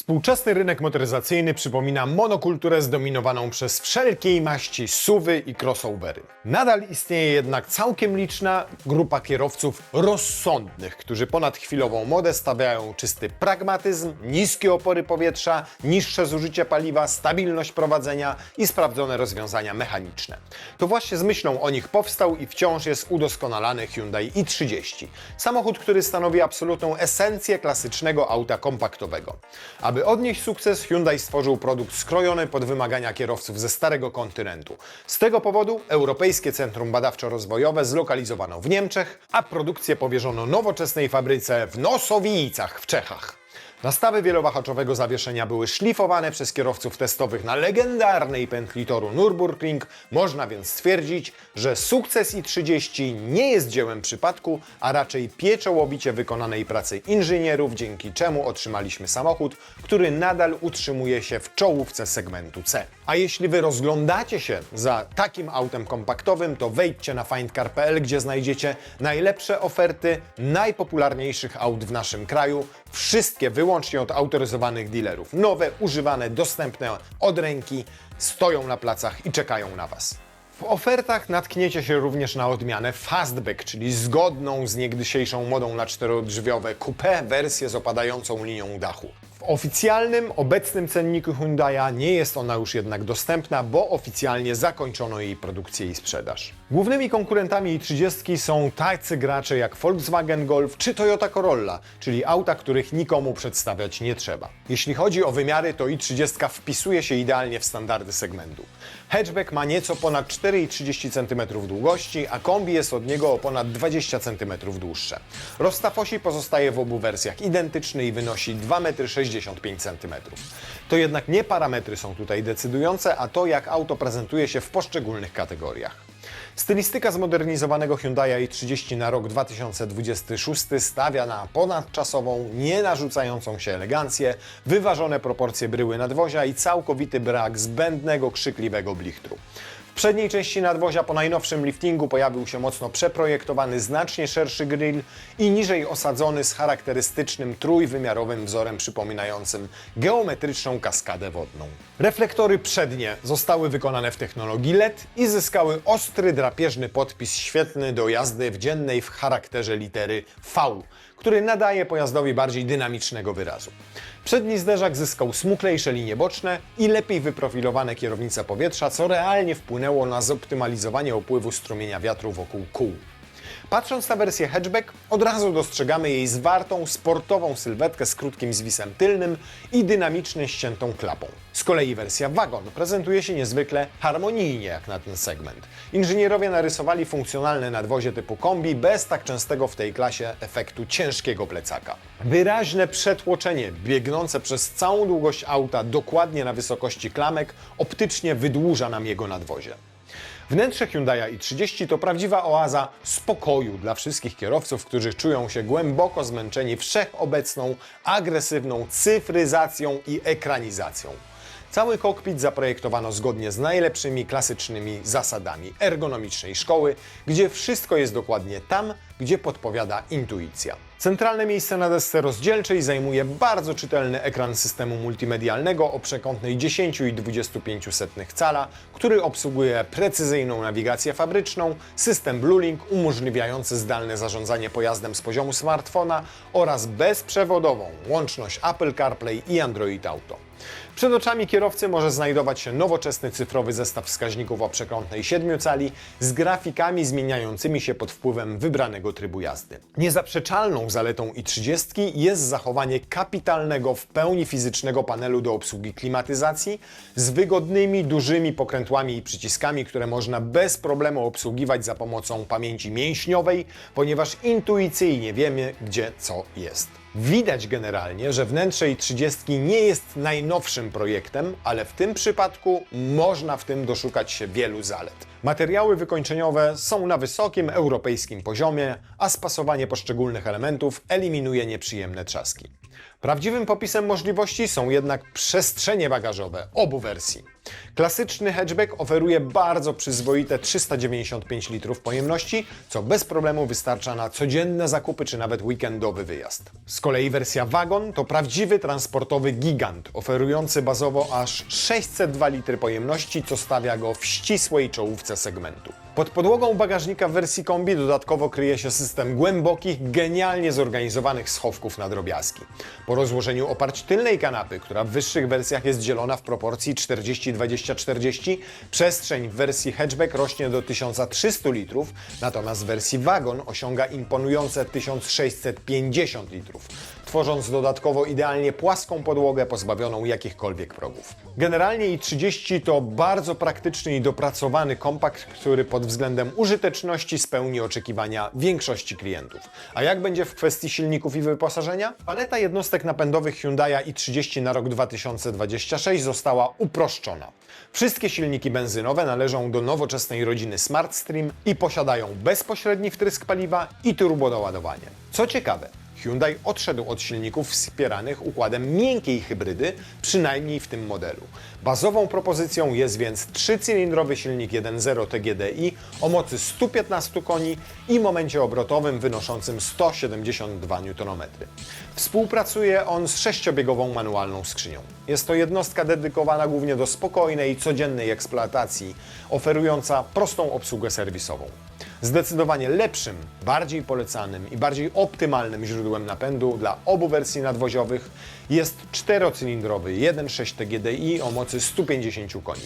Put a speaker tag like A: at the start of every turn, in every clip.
A: Współczesny rynek motoryzacyjny przypomina monokulturę zdominowaną przez wszelkiej maści SUV-y i crossovery. Nadal istnieje jednak całkiem liczna grupa kierowców rozsądnych, którzy ponad chwilową modę stawiają czysty pragmatyzm, niskie opory powietrza, niższe zużycie paliwa, stabilność prowadzenia i sprawdzone rozwiązania mechaniczne. To właśnie z myślą o nich powstał i wciąż jest udoskonalany Hyundai i30. Samochód, który stanowi absolutną esencję klasycznego auta kompaktowego. Aby odnieść sukces, Hyundai stworzył produkt skrojony pod wymagania kierowców ze starego kontynentu. Z tego powodu Europejskie Centrum Badawczo-Rozwojowe zlokalizowano w Niemczech, a produkcję powierzono nowoczesnej fabryce w Nosowicach w Czechach. Nastawy wielowahaczowego zawieszenia były szlifowane przez kierowców testowych na legendarnej pętli toru Nürburgring. Można więc stwierdzić, że sukces i30 nie jest dziełem przypadku, a raczej pieczołowicie wykonanej pracy inżynierów, dzięki czemu otrzymaliśmy samochód, który nadal utrzymuje się w czołówce segmentu C. A jeśli Wy rozglądacie się za takim autem kompaktowym, to wejdźcie na findcar.pl, gdzie znajdziecie najlepsze oferty najpopularniejszych aut w naszym kraju. Wszystkie wyłącznie od autoryzowanych dealerów. Nowe, używane, dostępne od ręki, stoją na placach i czekają na Was. W ofertach natkniecie się również na odmianę Fastback, czyli zgodną z niegdysiejszą modą na czterodrzwiowe coupé wersję z opadającą linią dachu. W oficjalnym, obecnym cenniku Hyundai'a nie jest ona już jednak dostępna, bo oficjalnie zakończono jej produkcję i sprzedaż. Głównymi konkurentami i30 są tacy gracze jak Volkswagen Golf czy Toyota Corolla, czyli auta, których nikomu przedstawiać nie trzeba. Jeśli chodzi o wymiary, to i30 wpisuje się idealnie w standardy segmentu. Hatchback ma nieco ponad 4,30 cm długości, a kombi jest od niego o ponad 20 cm dłuższe. Rozstaw osi pozostaje w obu wersjach identyczny i wynosi 2,65 cm. To jednak nie parametry są tutaj decydujące, a to, jak auto prezentuje się w poszczególnych kategoriach. Stylistyka zmodernizowanego Hyundai i30 na rok 2026 stawia na ponadczasową, nie narzucającą się elegancję, wyważone proporcje bryły nadwozia i całkowity brak zbędnego, krzykliwego blichtru. W przedniej części nadwozia po najnowszym liftingu pojawił się mocno przeprojektowany, znacznie szerszy grill i niżej osadzony z charakterystycznym trójwymiarowym wzorem przypominającym geometryczną kaskadę wodną. Reflektory przednie zostały wykonane w technologii LED i zyskały ostry, drapieżny podpis świetlny do jazdy w dziennej w charakterze litery V, który nadaje pojazdowi bardziej dynamicznego wyrazu. Przedni zderzak zyskał smuklejsze linie boczne i lepiej wyprofilowane kierownice powietrza, co realnie wpłynęło na zoptymalizowanie opływu strumienia wiatru wokół kół. Patrząc na wersję hatchback, od razu dostrzegamy jej zwartą, sportową sylwetkę z krótkim zwisem tylnym i dynamicznie ściętą klapą. Z kolei wersja wagon prezentuje się niezwykle harmonijnie jak na ten segment. Inżynierowie narysowali funkcjonalne nadwozie typu kombi bez tak częstego w tej klasie efektu ciężkiego plecaka. Wyraźne przetłoczenie biegnące przez całą długość auta dokładnie na wysokości klamek optycznie wydłuża nam jego nadwozie. Wnętrze Hyundai i30 to prawdziwa oaza spokoju dla wszystkich kierowców, którzy czują się głęboko zmęczeni wszechobecną, agresywną cyfryzacją i ekranizacją. Cały kokpit zaprojektowano zgodnie z najlepszymi klasycznymi zasadami ergonomicznej szkoły, gdzie wszystko jest dokładnie tam, gdzie podpowiada intuicja. Centralne miejsce na desce rozdzielczej zajmuje bardzo czytelny ekran systemu multimedialnego o przekątnej 10,25 cala, który obsługuje precyzyjną nawigację fabryczną, system BlueLink umożliwiający zdalne zarządzanie pojazdem z poziomu smartfona oraz bezprzewodową łączność Apple CarPlay i Android Auto. Przed oczami kierowcy może znajdować się nowoczesny cyfrowy zestaw wskaźników o przekątnej 7 cali z grafikami zmieniającymi się pod wpływem wybranego trybu jazdy. Niezaprzeczalną zaletą i30 jest zachowanie kapitalnego, w pełni fizycznego panelu do obsługi klimatyzacji z wygodnymi, dużymi pokrętłami i przyciskami, które można bez problemu obsługiwać za pomocą pamięci mięśniowej, ponieważ intuicyjnie wiemy, gdzie co jest. Widać generalnie, że wnętrze i30 nie jest najnowszym projektem, ale w tym przypadku można w tym doszukać się wielu zalet. Materiały wykończeniowe są na wysokim europejskim poziomie, a spasowanie poszczególnych elementów eliminuje nieprzyjemne trzaski. Prawdziwym popisem możliwości są jednak przestrzenie bagażowe obu wersji. Klasyczny hatchback oferuje bardzo przyzwoite 395 litrów pojemności, co bez problemu wystarcza na codzienne zakupy czy nawet weekendowy wyjazd. Z kolei wersja wagon to prawdziwy transportowy gigant, oferujący bazowo aż 602 litry pojemności, co stawia go w ścisłej czołówce segmentu. Pod podłogą bagażnika w wersji kombi dodatkowo kryje się system głębokich, genialnie zorganizowanych schowków na drobiazgi. Po rozłożeniu oparć tylnej kanapy, która w wyższych wersjach jest dzielona w proporcji 40-20-40, przestrzeń w wersji hatchback rośnie do 1300 litrów, natomiast w wersji wagon osiąga imponujące 1650 litrów, tworząc dodatkowo idealnie płaską podłogę pozbawioną jakichkolwiek progów. Generalnie i30 to bardzo praktyczny i dopracowany kompakt, który pod względem użyteczności spełni oczekiwania większości klientów. A jak będzie w kwestii silników i wyposażenia? Paleta jednostek napędowych Hyundai i30 na rok 2026 została uproszczona. Wszystkie silniki benzynowe należą do nowoczesnej rodziny SmartStream i posiadają bezpośredni wtrysk paliwa i turbodoładowanie. Co ciekawe, Hyundai odszedł od silników wspieranych układem miękkiej hybrydy, przynajmniej w tym modelu. Bazową propozycją jest więc trzycylindrowy silnik 1.0 TGDI o mocy 115 koni i momencie obrotowym wynoszącym 172 Nm. Współpracuje on z 6-biegową manualną skrzynią. Jest to jednostka dedykowana głównie do spokojnej, codziennej eksploatacji, oferująca prostą obsługę serwisową. Zdecydowanie lepszym, bardziej polecanym i bardziej optymalnym źródłem napędu dla obu wersji nadwoziowych jest czterocylindrowy 1.6 TGDI o mocy 150 koni.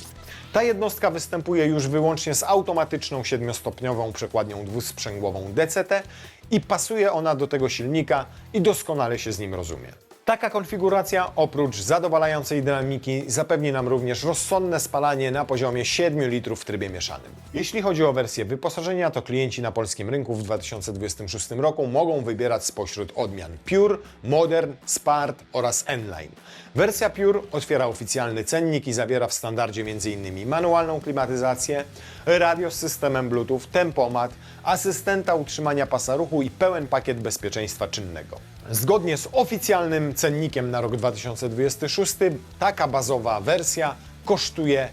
A: Ta jednostka występuje już wyłącznie z automatyczną 7-stopniową przekładnią dwusprzęgłową DCT i pasuje ona do tego silnika i doskonale się z nim rozumie. Taka konfiguracja oprócz zadowalającej dynamiki zapewni nam również rozsądne spalanie na poziomie 7 litrów w trybie mieszanym. Jeśli chodzi o wersję wyposażenia, to klienci na polskim rynku w 2026 roku mogą wybierać spośród odmian Pure, Modern, Sport oraz N-Line. Wersja Pure otwiera oficjalny cennik i zawiera w standardzie m.in. manualną klimatyzację, radio z systemem Bluetooth, tempomat, asystenta utrzymania pasa ruchu i pełen pakiet bezpieczeństwa czynnego. Zgodnie z oficjalnym cennikiem na rok 2026 taka bazowa wersja kosztuje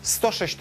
A: 106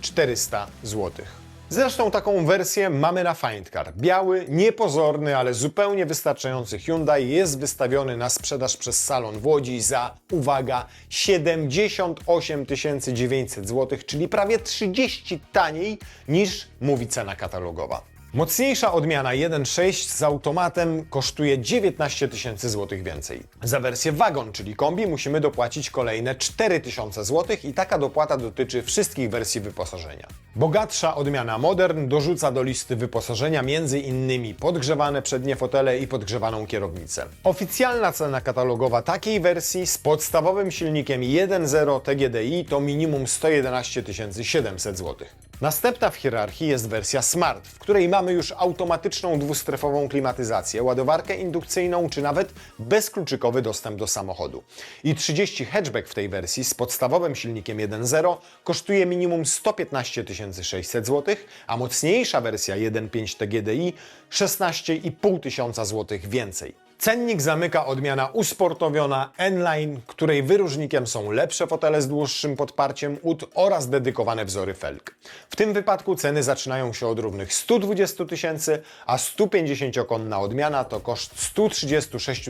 A: 400 zł. Zresztą taką wersję mamy na Findcar. Biały, niepozorny, ale zupełnie wystarczający Hyundai jest wystawiony na sprzedaż przez salon w Łodzi za, uwaga, 78 900 zł, czyli prawie 30 taniej niż mówi cena katalogowa. Mocniejsza odmiana 1.6 z automatem kosztuje 19 000 zł więcej. Za wersję wagon, czyli kombi, musimy dopłacić kolejne 4000 zł i taka dopłata dotyczy wszystkich wersji wyposażenia. Bogatsza odmiana Modern dorzuca do listy wyposażenia m.in. podgrzewane przednie fotele i podgrzewaną kierownicę. Oficjalna cena katalogowa takiej wersji z podstawowym silnikiem 1.0 TGDI to minimum 111 700 zł. Następna w hierarchii jest wersja Smart, w której mamy już automatyczną dwustrefową klimatyzację, ładowarkę indukcyjną czy nawet bezkluczykowy dostęp do samochodu. I 30 hatchback w tej wersji z podstawowym silnikiem 1.0 kosztuje minimum 115 600 zł, a mocniejsza wersja 1.5 TGDI 16,5 tysiąca zł więcej. Cennik zamyka odmiana usportowiona N-Line, której wyróżnikiem są lepsze fotele z dłuższym podparciem ud oraz dedykowane wzory felg. W tym wypadku ceny zaczynają się od równych 120 000, a 150-konna odmiana to koszt 136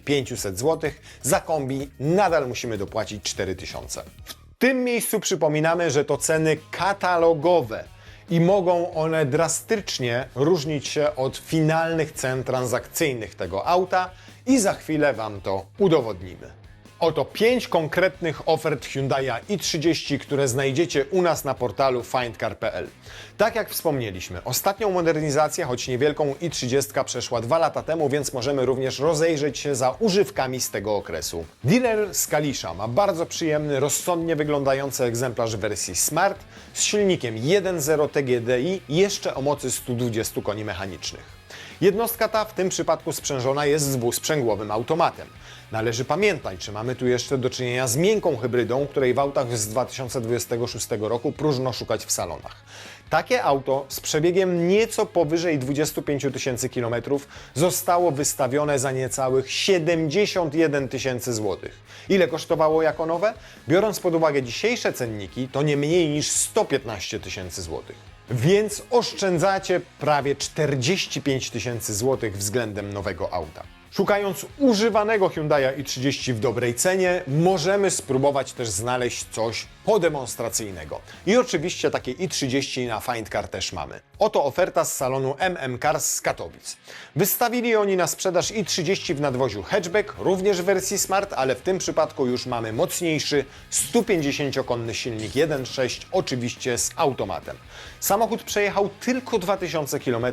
A: 500 zł. Za kombi nadal musimy dopłacić 4000. W tym miejscu przypominamy, że to ceny katalogowe i mogą one drastycznie różnić się od finalnych cen transakcyjnych tego auta i za chwilę Wam to udowodnimy. Oto 5 konkretnych ofert Hyundai i30, które znajdziecie u nas na portalu findcar.pl. Tak jak wspomnieliśmy, ostatnią modernizację, choć niewielką, i30 przeszła 2 lata temu, więc możemy również rozejrzeć się za używkami z tego okresu. Dealer z Kalisza ma bardzo przyjemny, rozsądnie wyglądający egzemplarz w wersji Smart z silnikiem 1.0 TGDI jeszcze o mocy 120 koni mechanicznych. Jednostka ta w tym przypadku sprzężona jest z dwusprzęgłowym automatem. Należy pamiętać, że mamy tu jeszcze do czynienia z miękką hybrydą, której w autach z 2026 roku próżno szukać w salonach. Takie auto z przebiegiem nieco powyżej 25 000 km zostało wystawione za niecałych 71 000 złotych. Ile kosztowało jako nowe? Biorąc pod uwagę dzisiejsze cenniki, to nie mniej niż 115 000 złotych. Więc oszczędzacie prawie 45 000 złotych względem nowego auta. Szukając używanego Hyundai i30 w dobrej cenie, możemy spróbować też znaleźć coś podemonstracyjnego. I oczywiście takie i30 na Findcar też mamy. Oto oferta z salonu MM Cars z Katowic. Wystawili oni na sprzedaż i30 w nadwoziu hatchback, również w wersji Smart, ale w tym przypadku już mamy mocniejszy 150-konny silnik 1.6, oczywiście z automatem. Samochód przejechał tylko 2000 km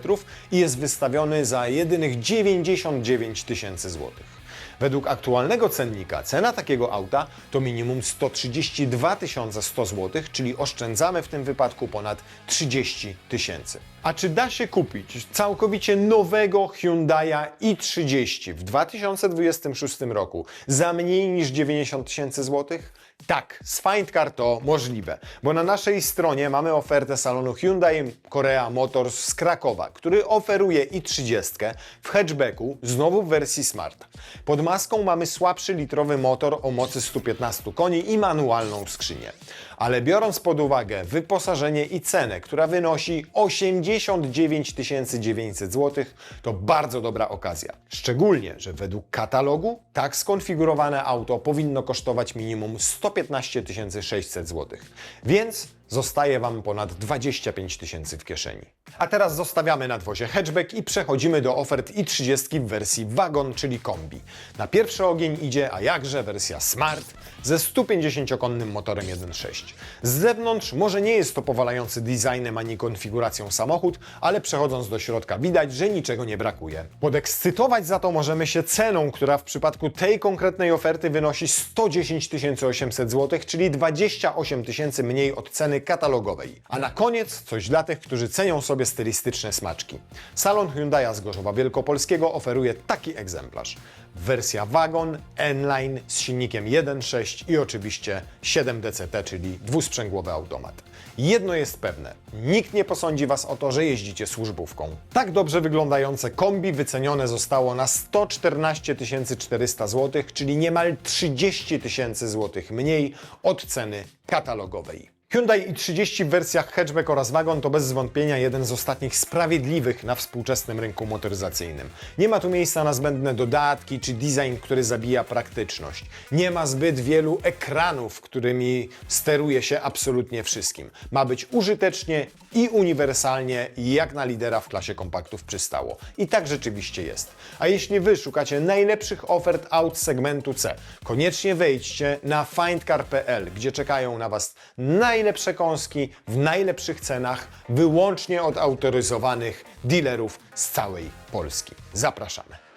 A: i jest wystawiony za jedynych 99 000 złotych. Według aktualnego cennika cena takiego auta to minimum 132 100 zł, czyli oszczędzamy w tym wypadku ponad 30 000. A czy da się kupić całkowicie nowego Hyundai i30 w 2026 roku za mniej niż 90 000 zł? Tak, z Findcar to możliwe, bo na naszej stronie mamy ofertę salonu Hyundai Korea Motors z Krakowa, który oferuje i30 w hatchbacku, znowu w wersji Smart. Pod maską mamy słabszy litrowy motor o mocy 115 koni i manualną skrzynię. Ale biorąc pod uwagę wyposażenie i cenę, która wynosi 89 900 zł, to bardzo dobra okazja. Szczególnie, że według katalogu tak skonfigurowane auto powinno kosztować minimum 115 600 zł. Więc zostaje Wam ponad 25 000 w kieszeni. A teraz zostawiamy nadwozie hatchback i przechodzimy do ofert i30 w wersji wagon, czyli kombi. Na pierwszy ogień idzie, a jakże, wersja Smart ze 150-konnym motorem 1.6. Z zewnątrz może nie jest to powalający designem ani konfiguracją samochód, ale przechodząc do środka widać, że niczego nie brakuje. Podekscytować za to możemy się ceną, która w przypadku tej konkretnej oferty wynosi 110 800 zł, czyli 28 000 mniej od ceny katalogowej. A na koniec coś dla tych, którzy cenią sobie stylistyczne smaczki. Salon Hyundai z Gorzowa Wielkopolskiego oferuje taki egzemplarz. Wersja wagon, N-Line z silnikiem 1.6 i oczywiście 7 DCT, czyli dwusprzęgłowy automat. Jedno jest pewne, nikt nie posądzi Was o to, że jeździcie służbówką. Tak dobrze wyglądające kombi wycenione zostało na 114 400 zł, czyli niemal 30 000 zł mniej od ceny katalogowej. Hyundai i30 w wersjach hatchback oraz wagon to bez wątpienia jeden z ostatnich sprawiedliwych na współczesnym rynku motoryzacyjnym. Nie ma tu miejsca na zbędne dodatki czy design, który zabija praktyczność. Nie ma zbyt wielu ekranów, którymi steruje się absolutnie wszystkim. Ma być użytecznie i uniwersalnie, jak na lidera w klasie kompaktów przystało. I tak rzeczywiście jest. A jeśli Wy szukacie najlepszych ofert aut segmentu C, koniecznie wejdźcie na findcar.pl, gdzie czekają na Was najlepsze kąski w najlepszych cenach, wyłącznie od autoryzowanych dealerów z całej Polski. Zapraszamy.